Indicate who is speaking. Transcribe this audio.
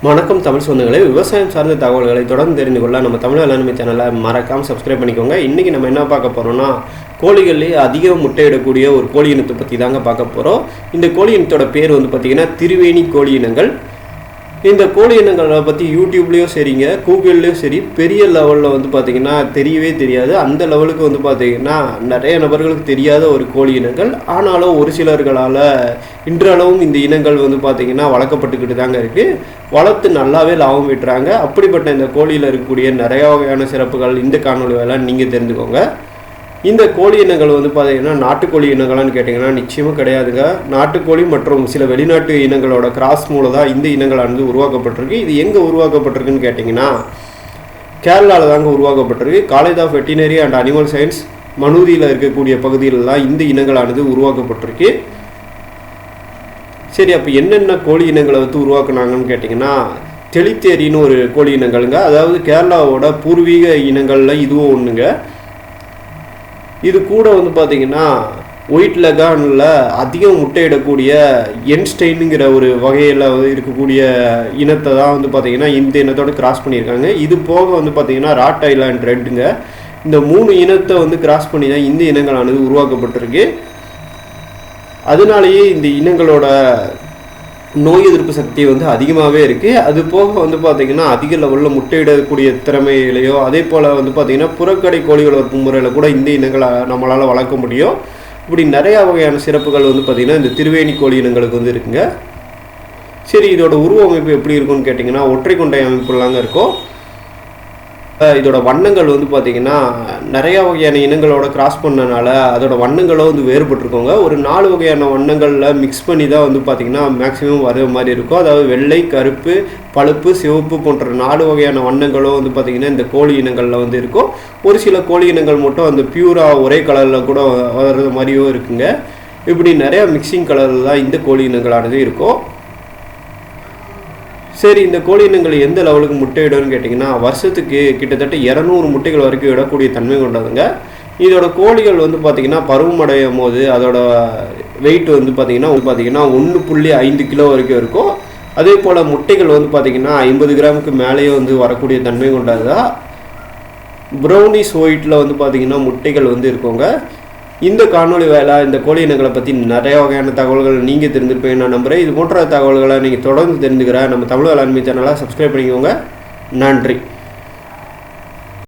Speaker 1: வணக்கம் தமிழ் சொந்தங்களே, விவசாயம் சார்ந்த தகவல்களை தொடர்ந்து தெரிந்து கொள்ள நம்ம தமிழ் வேளாண்மை சேனலை மறக்காமல் சப்ஸ்கிரைப் பண்ணிக்கோங்க. இன்றைக்கி நம்ம என்ன பார்க்க போகிறோம்னா, கோழிகள்லேயே அதிக முட்டையிடக்கூடிய ஒரு கோழி இனத்தை பற்றி தாங்க பார்க்க போகிறோம். இந்த கோழி இனத்தோட பேர் பார்த்திங்கன்னா திருவேணி கோழி இனங்கள். இந்த கோழி இனங்களை பற்றி யூடியூப்லேயும் சரிங்க, கூகுள்லேயும் சரி, பெரிய லெவலில் பார்த்திங்கன்னா தெரியவே தெரியாது. அந்த லெவலுக்கு பார்த்திங்கன்னா நிறைய நபர்களுக்கு தெரியாத ஒரு கோழி இனங்கள். ஆனாலும் ஒரு சிலர்களால் இன்றளவும் இந்த இனங்கள் பார்த்திங்கன்னா வளர்க்கப்பட்டுக்கிட்டு தாங்க இருக்குது. வளர்த்து நல்லாவே லாபம் விட்டுறாங்க. அப்படிப்பட்ட இந்த கோழியில் இருக்கக்கூடிய நிறைய வகையான சிறப்புகள் இந்த காணொலி வேலை நீங்கள் தெரிஞ்சுக்கோங்க. இந்த கோழி இனங்கள் பார்த்திங்கன்னா நாட்டுக்கோழி இனங்களான்னு கேட்டிங்கன்னா நிச்சயமாக கிடையாதுங்க. நாட்டுக்கோழி மற்றும் சில வெளிநாட்டு இனங்களோட கிராஸ் மூலம் தான் இந்த இனங்களானது உருவாக்கப்பட்டிருக்கு. இது எங்கே உருவாக்கப்பட்டிருக்குன்னு கேட்டிங்கன்னா கேரளாவில் தாங்க உருவாக்கப்பட்டிருக்கு. College of veterinary and animal science மனூதியில் இருக்கக்கூடிய பகுதியிலலாம் இந்த இனங்களானது உருவாக்கப்பட்டிருக்கு. சரி, அப்போ என்னென்ன கோழி இனங்களை உருவாக்குனாங்கன்னு கேட்டிங்கன்னா தெளித்தேரின்னு ஒரு கோழி இனங்கள்ங்க. அதாவது கேரளாவோட பூர்வீக இனங்களில் இதுவும் ஒன்றுங்க. இது கூட பார்த்திங்கன்னா ஒயிட் லெகானில் அதிகம் முட்டையிடக்கூடிய என்ஸ்டெயினுங்கிற ஒரு வகையில் இருக்கக்கூடிய இனத்தை தான் பார்த்திங்கன்னா இந்த இனத்தோடு கிராஸ் பண்ணியிருக்காங்க. இது போக பார்த்திங்கன்னா ராட் ஐலாண்ட் ரெட்டுங்க. இந்த 3 இனத்தை கிராஸ் பண்ணி தான் இந்த இனங்களானது உருவாக்கப்பட்டிருக்கு. அதனாலேயே இந்த இனங்களோட நோய் எதிர்ப்பு சக்தி அதிகமாகவே இருக்குது. அது போக பார்த்திங்கன்னா அதிக லெவலில் முட்டையிடக்கூடிய திறமையிலையோ அதே போல் பார்த்திங்கன்னா புறக்கடை கோழிகள் வளர்ப்பு முறையில் கூட இந்த இனங்களை நம்மளால் வளர்க்க முடியும். இப்படி நிறையா வகையான சிறப்புகள் பார்த்திங்கன்னா இந்த திருவேணி கோழி இனங்களுக்கு இருக்குங்க. சரி, இதோட உருவ அமைப்பு எப்படி இருக்குன்னு கேட்டிங்கன்னா ஒற்றை கொண்டை அமைப்புலாங்க இருக்கும். இதோட வண்ணங்கள் பார்த்திங்கன்னா நிறையா வகையான இனங்களோட கிராஸ் பண்ணனால அதோட வண்ணங்களும் வேறுபட்டுருக்கோங்க. ஒரு 4 வகையான வண்ணங்களில் மிக்ஸ் பண்ணி தான் பார்த்திங்கன்னா மேக்ஸிமம் வர மாதிரி இருக்கும். அதாவது வெள்ளை, கருப்பு, பழுப்பு, சிவப்பு போன்ற 4 வகையான வண்ணங்களும் பார்த்திங்கன்னா இந்த கோழி இனங்களில் இருக்கும். ஒரு சில கோழி இனங்கள் மட்டும் அந்த பியூராக ஒரே கலரில் கூட வர்றது மாதிரியும் இருக்குங்க. இப்படி நிறையா மிக்சிங் கலரில் தான் இந்த கோழி இனங்களானது இருக்கும். சரி, இந்த கோழி இனங்கள் எந்த லெவலுக்கு முட்டையிடும்னு கேட்டிங்கன்னா வருஷத்துக்கு கிட்டத்தட்ட 200 முட்டைகள் வரைக்கும் இடக்கூடிய தன்மை கொண்டதுங்க. இதோட கோழிகள் பார்த்திங்கன்னா பருவமடையும் போது அதோட வெயிட் பார்த்திங்கன்னா 1.5 கிலோ வரைக்கும் இருக்கும். அதே போல் முட்டைகள் பார்த்திங்கன்னா 50 கிராமுக்கு மேலேயே வரக்கூடிய தன்மை கொண்டதுதான். ப்ரௌனிஷ் ஒயிட்டில் பார்த்திங்கன்னா முட்டைகள் இருக்குங்க. இந்த காணொலி வேலை இந்த கோழி இனங்களை பற்றி நிறைய வகையான தகவல்கள் நீங்கள் தெரிஞ்சிருப்பீங்கன்னு நான் நம்புகிறேன். இது போன்ற தகவல்களை நீங்கள் தொடர்ந்து தெரிஞ்சுக்கிற நம்ம தமிழ் வேளாண்மை சேனலை சப்ஸ்கிரைப் பண்ணிக்கோங்க. நன்றி.